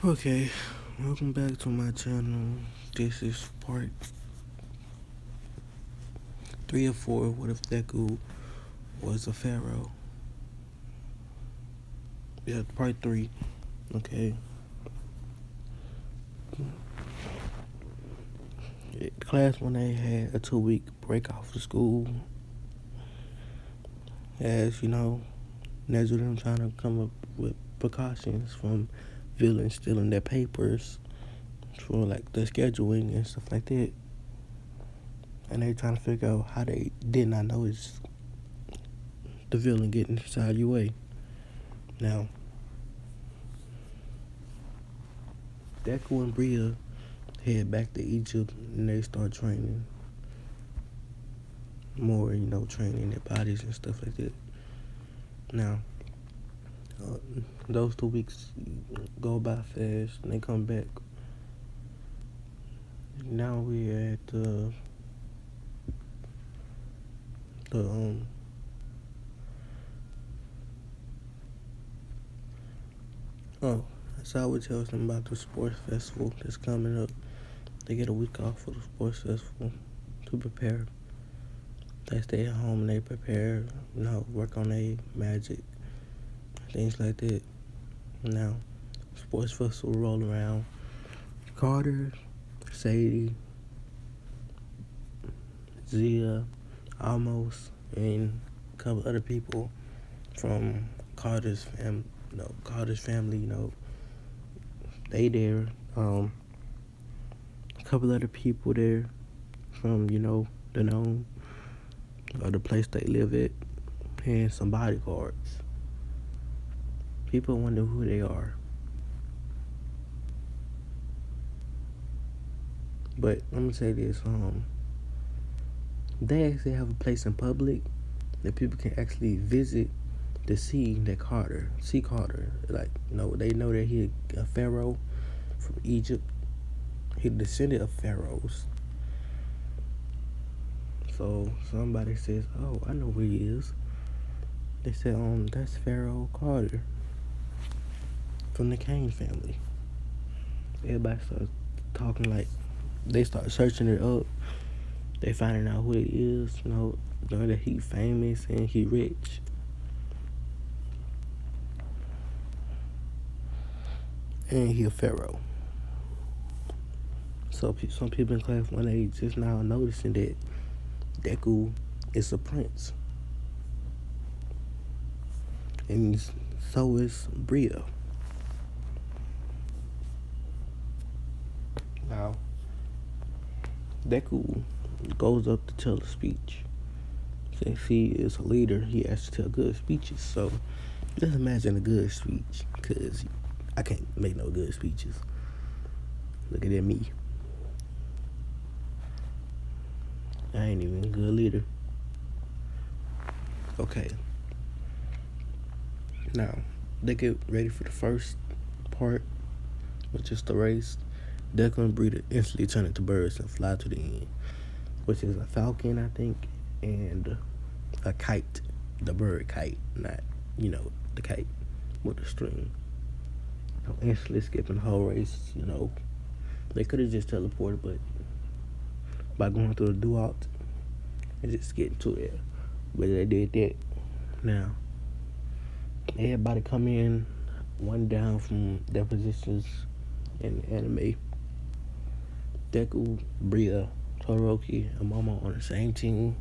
Okay, welcome back to my channel. This is part 3 or 4. What if Deku was a pharaoh? Yeah, part 3. Okay. Class when they had a 2-week break off of school, as you know, Nezru them trying to come up with precautions from villains stealing their papers for like the scheduling and stuff like that. And they trying to figure out how they did not notice the villain getting inside your way. Now, Deku and Bria head back to Egypt and they start training more, training their bodies and stuff like that. Now, those 2 weeks go by fast and they come back. Now we're at so I would tell them about the sports festival that's coming up. They get a week off for the sports festival to prepare. They stay at home and they prepare, work on their magic, things like that. Now, sports festival roll around. Carter, Sadie, Zia, Almost, and a couple other people from Carter's family, they there. A couple other people there from, the known or the place they live at, and some bodyguards. People wonder who they are. But let me say this, they actually have a place in public that people can actually visit to see Carter. Like, they know that he a pharaoh from Egypt. He descended of pharaohs. So somebody says, "Oh, I know who he is." They said, that's Pharaoh Carter from the Kane family. Everybody starts talking like they start searching it up. They finding out who he is, knowing that he famous and he rich. And he a pharaoh. So some people in class 1A just now noticing that Deku is a prince. And so is Bria. Now, Deku goes up to tell a speech. Since he is a leader, he has to tell good speeches. So just imagine a good speech, because I can't make no good speeches. Look at that me. I ain't even a good leader. Okay. Now, they get ready for the first part, which is the race. Deku and Bria instantly turn into birds and fly to the end, which is a falcon, I think, and a kite. The bird kite, not, the kite with the string. Instantly skipping the whole race, They could have just teleported, but by going through the duat and just getting to it. But they did that. Now, everybody come in, one down from their positions in the anime. Deku, Bria, Todoroki, and Momo on the same team.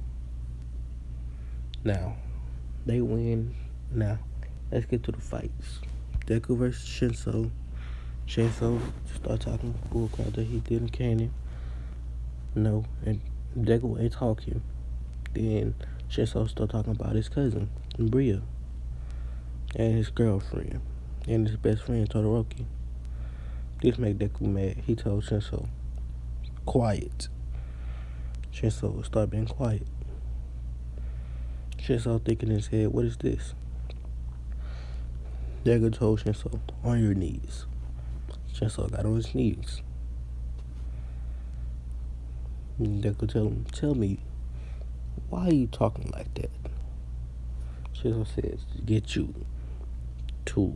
Now, they win. Now, let's get to the fights. Deku versus Shinso. Shinso start talking bullcrap that he did in Canyon. And Deku ain't talking. Then Shinso start talking about his cousin, Bria, and his girlfriend, and his best friend, Todoroki. This made Deku mad. He told Shinso, quiet. Shinso start being quiet. Shinso thinking in his head, what is this? Deku told Shinso, on your knees. Shinso got on his knees. Deku tell him, tell me, why are you talking like that? Shinso says, to get you to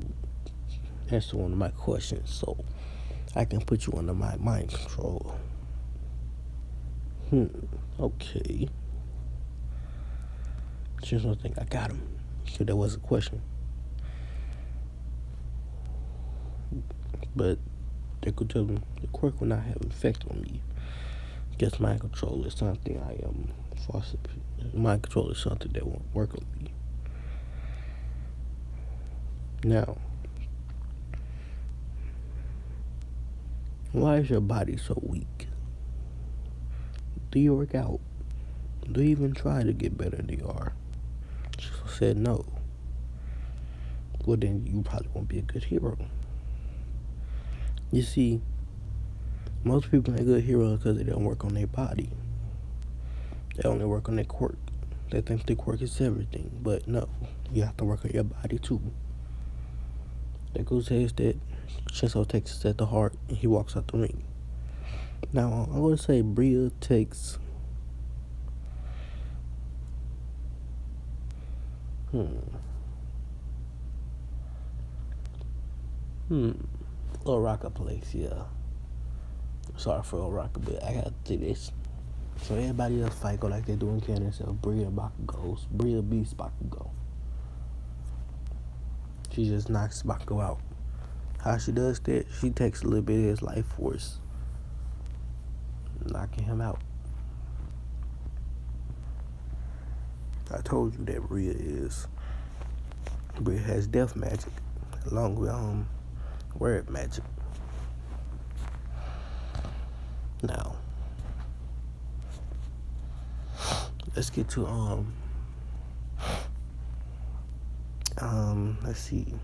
answer one of my questions so I can put you under my mind control. Okay. Just don't think I got him. So that was a question. But they could tell them the quirk will not have an effect on me. Guess mind control is something I am mind control is something that won't work on me. Now, why is your body so weak? Do you work out? Do you even try to get better than you are? She said no. Well, then you probably won't be a good hero. You see, most people ain't good heroes because they don't work on their body. They only work on their quirk. They think their quirk is everything, but no, you have to work on your body too. Deku says that Shinso takes it at the heart and he walks out the ring. Now, I'm going to say Bria takes... Uraraka place, yeah. Sorry for Uraraka, but I gotta do this. So everybody else fight go like they do in canon, so Bria Bakugo's. Bria beats Bakugo. She just knocks Bakugo out. How she does that, she takes a little bit of his life force, knocking him out. I told you that Bria has death magic, along with word magic. Now, let's get to let's see.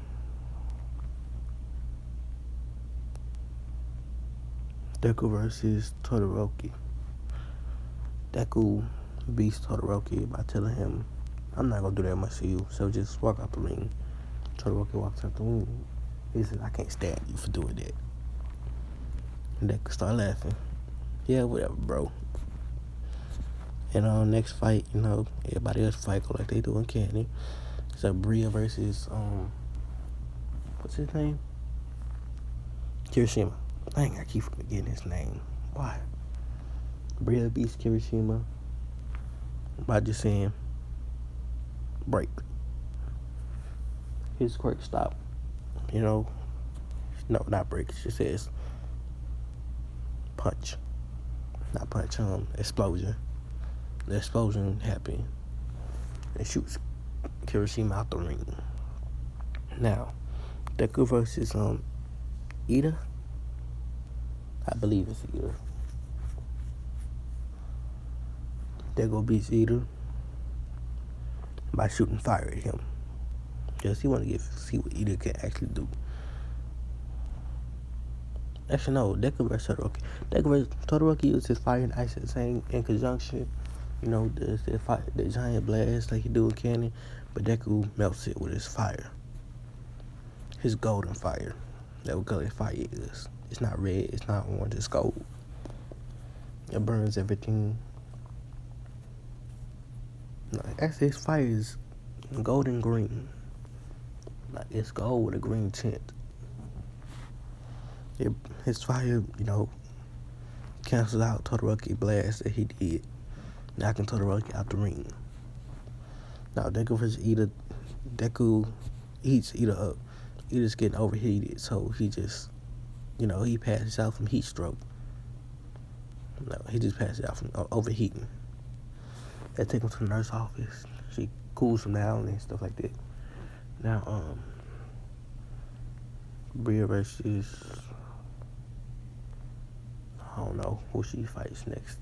Deku versus Todoroki. Deku beats Todoroki by telling him, I'm not gonna do that much to you, so just walk out the ring. Todoroki walks out the ring. He says, I can't stand you for doing that. And Deku start laughing. Yeah, whatever, bro. And next fight, everybody else fight go like they do in canon. So Bria versus what's his name? Kirishima. Dang, I keep forgetting his name. Why? Bria beats Kirishima by just saying break. His quirk stop. No, not break. She says punch. Not punch, explosion. The explosion happened and shoots Kirishima out the ring. Now, Deku versus Ida. I believe it's Ida. Deku beats Ida by shooting fire at him. Because he wanted to see what Ida can actually do. Actually, no, Deku versus Todoroki. Deku versus Todoroki uses fire and ice in conjunction. The giant blast like he do in canon. But Deku melts it with his fire. His golden fire. That's what color fire is. It's not red, it's not orange, it's gold. It burns everything. No, actually, his fire is golden green. Like, it's gold with a green tint. His fire, cancels out Todoroki blast that he did, knocking Todoroki out the ring. Now, Deku versus Ida. Deku heats Ida up. Ida's getting overheated, so he just, he passes out from heat stroke. No, he just passes out from overheating. They take him to the nurse office. She cools him down and stuff like that. Now, Bria versus, I don't know who she fights next,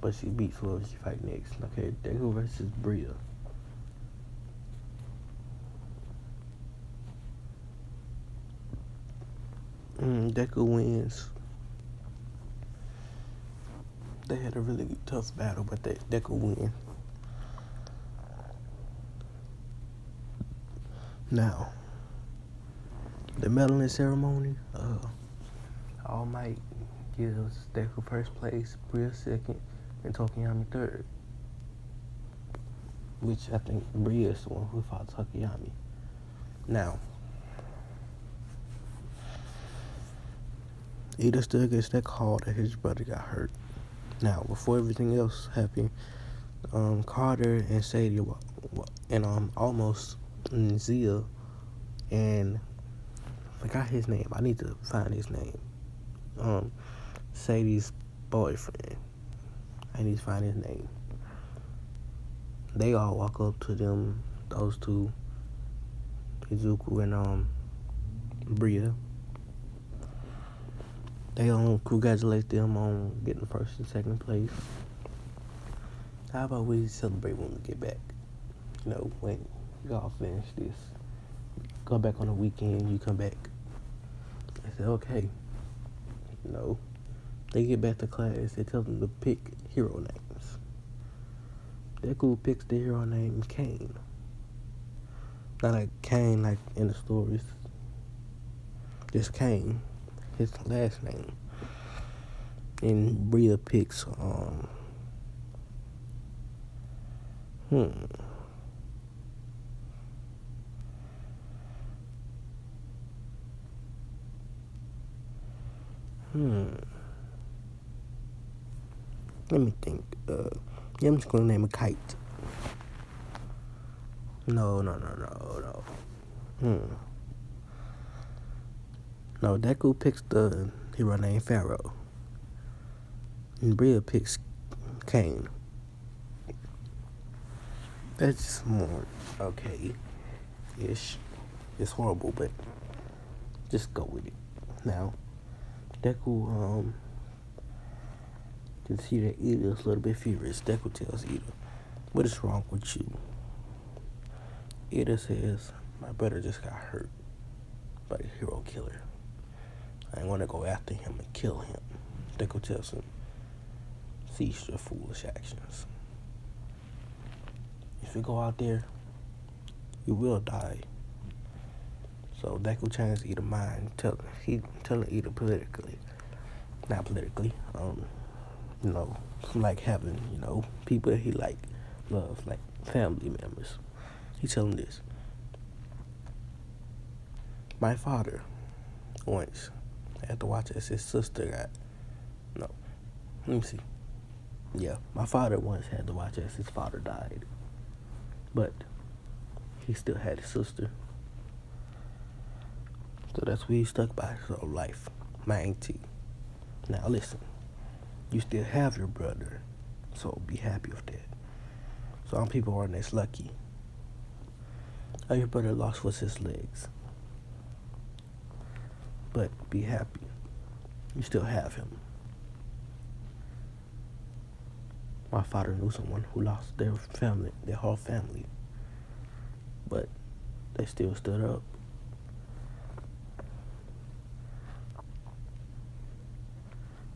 but she beats whoever she fights next. Okay, Deku versus Bria. Deku wins. They had a really tough battle, but Deku win. Now, the meddling ceremony, All Might gives Deku first place, Bria second, and Tokiyami third. Which I think Bria is the one who fought Tokiyami. Now, Ida still gets that call that his brother got hurt. Now, before everything else happened, Carter and Sadie and almost Zia and I forgot his name. I need to find his name. Sadie's boyfriend. I need to find his name. They all walk up to them, those two, Izuku and Bria. They congratulate them on getting first and second place. How about we celebrate when we get back? You know, when y'all finish this. Go back on the weekend, you come back. I said, okay. You know, they get back to class, they tell them to pick hero names. Deku picks the hero name Kane. Not like Kane like in the stories. Just Kane, his last name. And Bria picks let me think. I'm just gonna name a Kite. No. No, Deku picks the hero named Pharaoh. And Bria picks Kane. That's just more okay-ish. It's horrible, but just go with it. Now, Deku can see that Ida's a little bit furious. Deku tells Ida, what is wrong with you? Ida says, my brother just got hurt by the hero killer. I want to go after him and kill him. Deku tells him, cease your foolish actions. If you go out there, you will die. So Deku changed Ida's mind, telling Ida not politically, you know, like having, you know, people he loves, like family members. He telling this. My father once had to watch as his sister my father once had to watch as his father died. But he still had his sister. So that's what he stuck by his whole life. My auntie. Now listen, you still have your brother, so be happy with that. Some people aren't as lucky. All your brother lost was his legs. But be happy. You still have him. My father knew someone who lost their whole family. But they still stood up.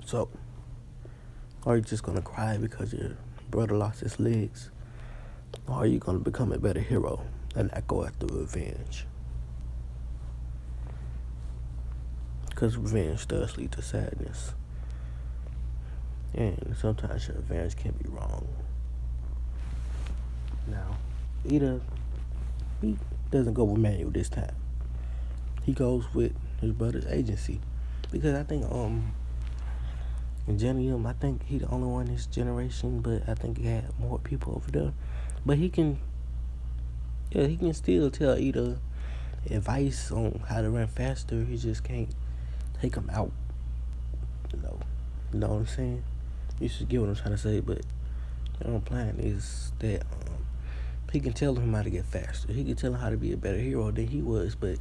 So, are you just gonna cry because your brother lost his legs? Or are you gonna become a better hero and not go after revenge? Because revenge does lead to sadness. And sometimes your revenge can be wrong. Now, Ida, he doesn't go with Manuel this time. He goes with his brother's agency. Because I think, Ingenium, I think he the only one in his generation, but I think he had more people over there. But he can still tell Ida advice on how to run faster. He just can't take him out. You know what I'm saying? You should get what I'm trying to say, but the plan is that he can tell him how to get faster. He can tell him how to be a better hero than he was, but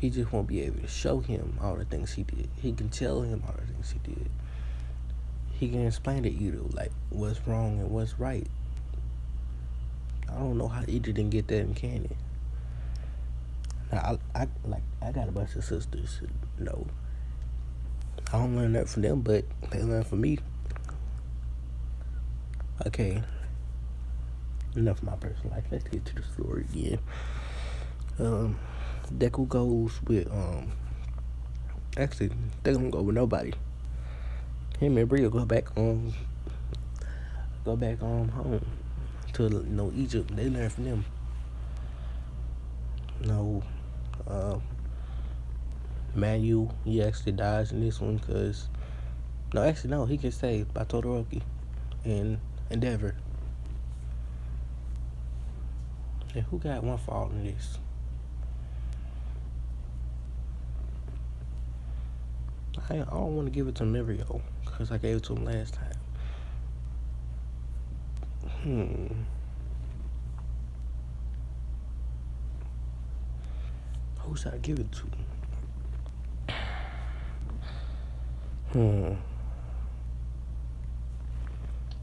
he just won't be able to show him all the things he did. He can tell him all the things he did. He can explain to Ida like what's wrong and what's right. I don't know how Ida didn't get that in canon. Now I got a bunch of sisters. I don't learn that from them, but they learn from me. Okay. Enough of my personal life. Let's get to the story again. Deku goes with actually they don't go with nobody. Him and Bria go back home to Egypt. They learn from them. Manu, he actually dies in this one because no, actually no, he gets saved by Todoroki and Endeavor. And who got one fault in this? I don't want to give it to Mirio because I gave it to him last time. Who should I give it to?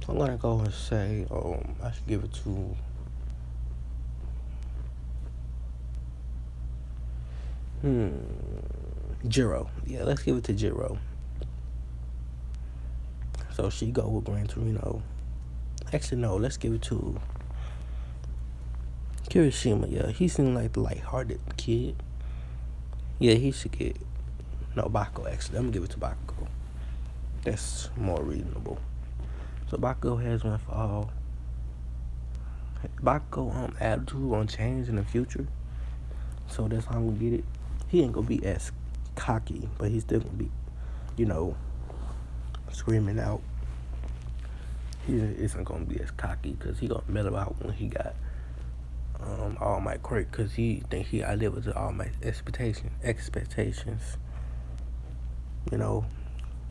I'm gonna go and say, I should give it to. Jiro. Yeah, let's give it to Jiro. So she go with Gran Torino. Actually, no, let's give it to Kirishima. Yeah, he seemed like the lighthearted kid. Yeah, he should get. No, Bakugo, actually. I'm gonna give it to Bakugo. That's more reasonable. So Bakugo has one for all. Bakugo attitude won't change in the future. So that's how I'm gonna get it. He ain't gonna be as cocky, but he's still gonna be, screaming out. He isn't gonna be as cocky because he gonna mellow out when he got All Might quirk because he think he outlived to All Might expectations.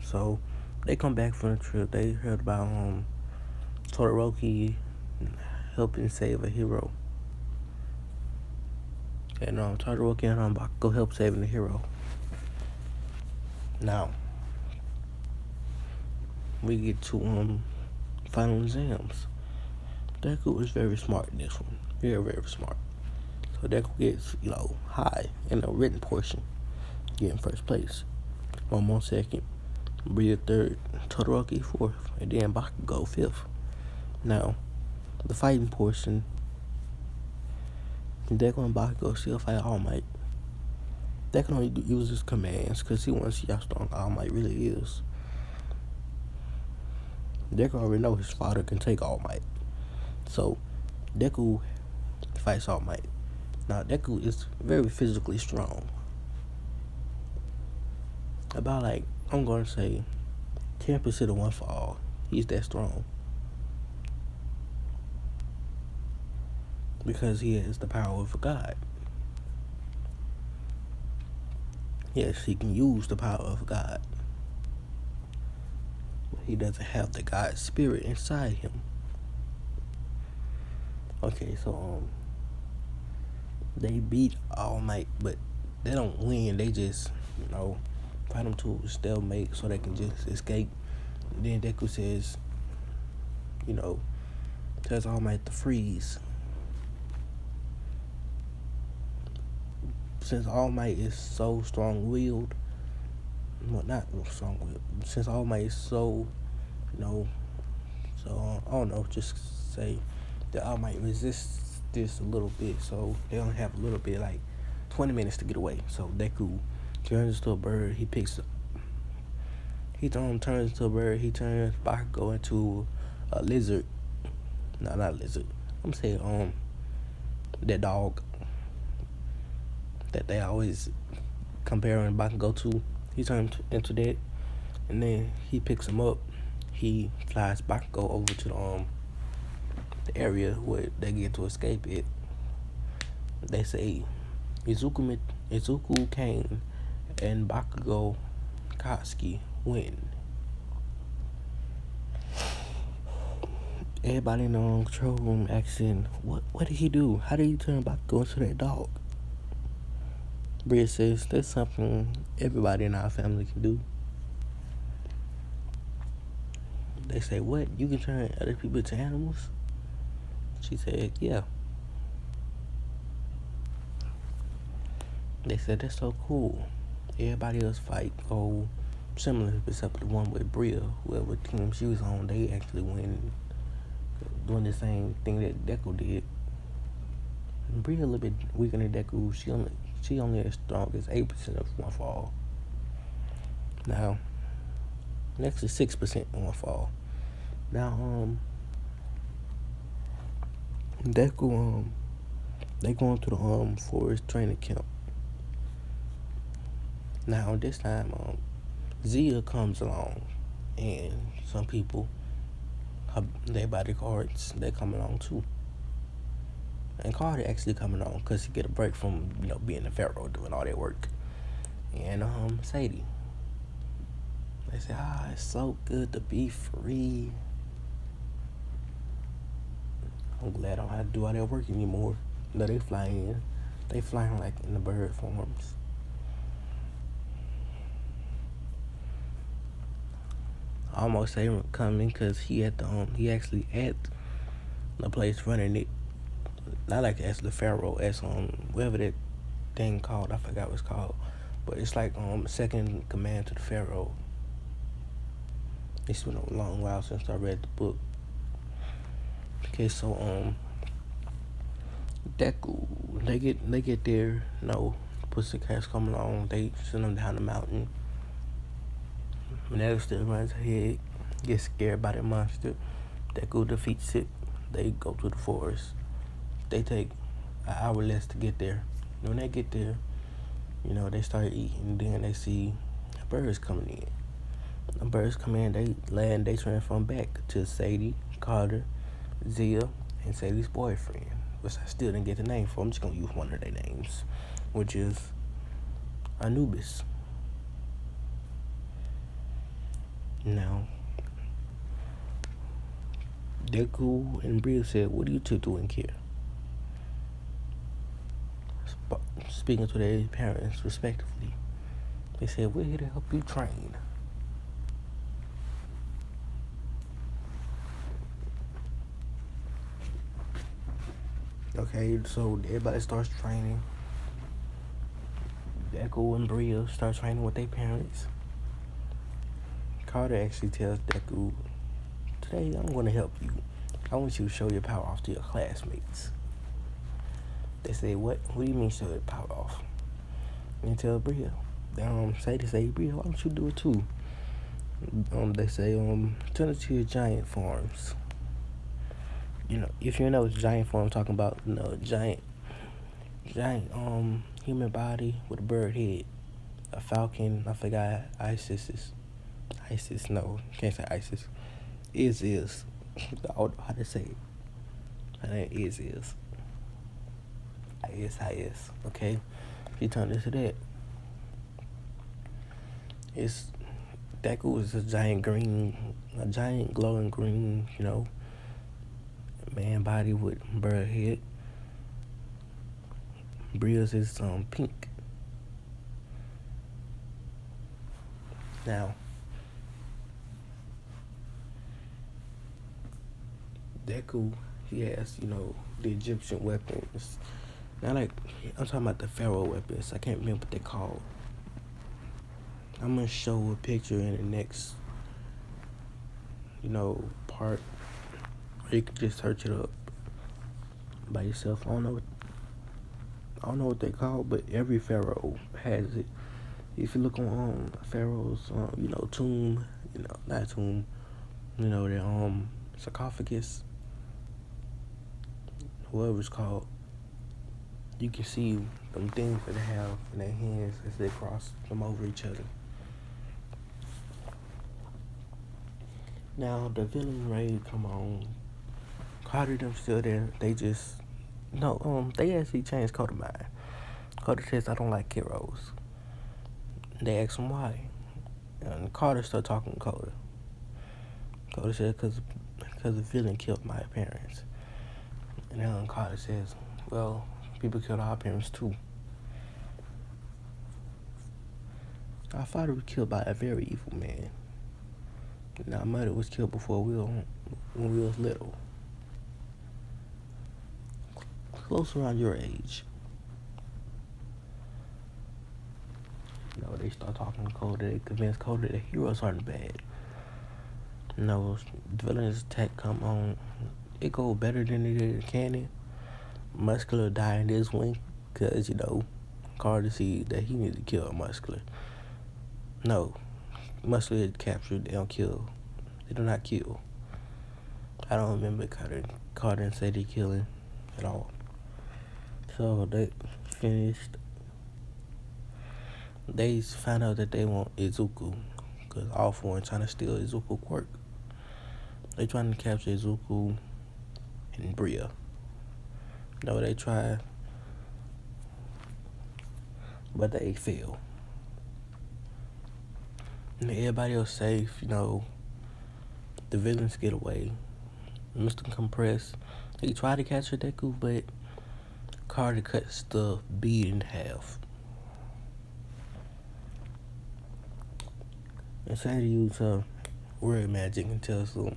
So they come back from the trip. They heard about Todoroki helping save a hero. And Todoroki and Bakugo help saving the hero. Now we get to final exams. Deku is very smart in this one. Very, very smart. So Deku gets, high in the written portion. Getting first place. One more second. Bria third. Todoroki fourth. And then Bakugo fifth. Now, the fighting portion, Deku and Bakugo still fight All Might. Deku only uses commands because he wants to see how strong All Might really is. Deku already know his father can take All Might. So, Deku fights All Might. Now, Deku is very physically strong. About I'm going to say 10% of one for all. He's that strong. Because he has the power of a god. Yes, he can use the power of God. But he doesn't have the God spirit inside him. Okay, so they beat All Might, but they don't win. They just, fight them to a stalemate so they can just escape. And then Deku says, tells All Might to freeze. Since All Might is so strong-willed, well, not strong-willed, since All Might is so, so, I don't know, just say that All Might resists this a little bit, so they only have a little bit, 20 minutes to get away. So Deku turns into a bird, he turns into a bird, he turns Bakugo into a lizard. No, not a lizard. I'm saying, that dog that they always comparing Bakugo to. He turns into that, and then he picks him up. He flies Bakugo over to the area where they get to escape it. They say Izuku Kane and Bakugo Katsuki win. Everybody in the control room asking, what did he do? How did he turn Bakugo into that dog? Bria says, that's something everybody in our family can do. They say, what? You can turn other people into animals? She said, yeah. They said, that's so cool. Everybody else fight go similar, except the one with Bria, whoever team she was on, they actually win doing the same thing that Deku did. And Bria a little bit weaker than Deku. She only as strong as 8% of one fall. Now, next is 6% one fall. Now, Deku, they going to the forest training camp. Now this time, Zia comes along, and some people, their bodyguards, they come along too. And Carter actually coming on because he get a break from being the pharaoh doing all that work. And Sadie, they say, it's so good to be free. I'm glad I don't have to do all that work anymore. No, they fly in. They flying like in the bird forms. I almost say him coming because he actually at the place running it. Not like as the pharaoh, as whatever that thing called. I forgot what it's called, but it's like second command to the pharaoh. It's been a long while since I read the book. Okay, so deku, they get there. No, pussycats come along. They send them down the mountain. Manetta still runs ahead, gets scared by the monster. Deku defeats it. They go to the forest. They take an hour less to get there. When they get there, they start eating. Then they see birds coming in. The birds come in, they land, they transform back to Sadie, Carter, Zia, and Sadie's boyfriend, which I still didn't get the name for. I'm just gonna use one of their names, which is Anubis. Now, Deku and Bria said, "What are you two doing here?" Speaking to their parents respectively, they said, "We're here to help you train." Okay, so everybody starts training. Deku and Bria start training with their parents. Carter actually tells Deku, "Today I'm going to help you. I want you to show your power off to your classmates." They say, "What? What do you mean show your power off?" And tell Bria. Say, "Bria, why don't you do it too?" They say, "Turn it to your giant forms." If you know what giant form I'm talking about, giant human body with a bird head, a falcon. I forgot Isis. No, can't say Isis. Is. I don't know how to say it. Her name is. Is. Okay, she turned into that. It's Deku is a giant glowing green, man body with bird head. Bria's is pink. Now, Deku, he has, the Egyptian weapons. Now, like, I'm talking about the pharaoh weapons. I can't remember what they're called. I'm gonna show a picture in the next, part. Or you can just search it up by yourself. I don't know what they call, but every pharaoh has it. If you look on pharaoh's, tomb, not tomb, their sarcophagus, whatever it's called, you can see them things that they have in their hands as they cross them over each other. Now the villain raid come on. Carter them still there. They just they actually changed Carter mind. Carter says, "I don't like heroes." They ask him why, and Carter started talking to Carter. Carter said, "Because the villain killed my parents." And then Carter says, "Well, people killed our parents too. Our father was killed by a very evil man. And our mother was killed before when we was little. Close around your age." They start talking to Carter. They convince Carter that heroes aren't bad. The villain's attack come on. It go better than it did in canon. Muscular die in this one because, Carter see that he needs to kill Muscular. No, Muscular is captured. They don't kill. They do not kill. I don't remember Carter and Sadie killing at all. So they finished. they find out that they want Izuku, because all four are trying to steal Izuku quirk. They trying to capture Izuku and Bria. No, they try, but they fail. And everybody else safe, the villains get away. Mr. Compress, he tried to capture Deku, but Carter cuts the bead in half. Instead of use word magic and tells them,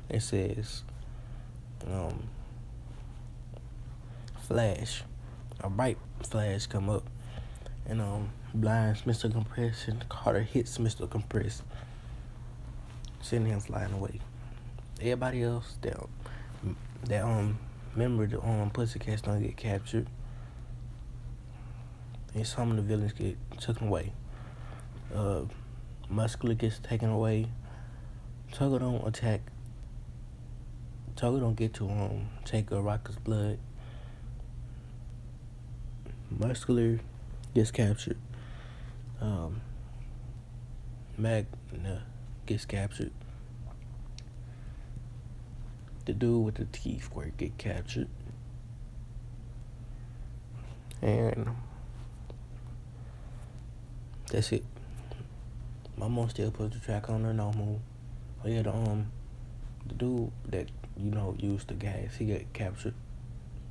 it says, flash, a bright flash come up, and blinds Mr. Compress, and Carter hits Mr. Compress, sending him flying away. Everybody else that member the Pussycats don't get captured, and some of the villains get taken away. Muscular gets taken away. Tugger don't attack. Tugger don't get to take Rocker's blood. Muscular gets captured. Magna gets captured. The dude with the teeth quirk get captured. And that's it. My mom still puts the track on her normal. Oh yeah, the dude that used the gas, he got captured.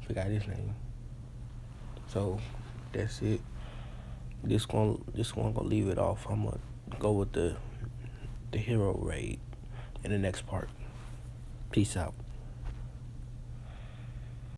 Forgot his name. So that's it. This one gonna leave it off. I'm gonna go with the hero raid in the next part. Peace out.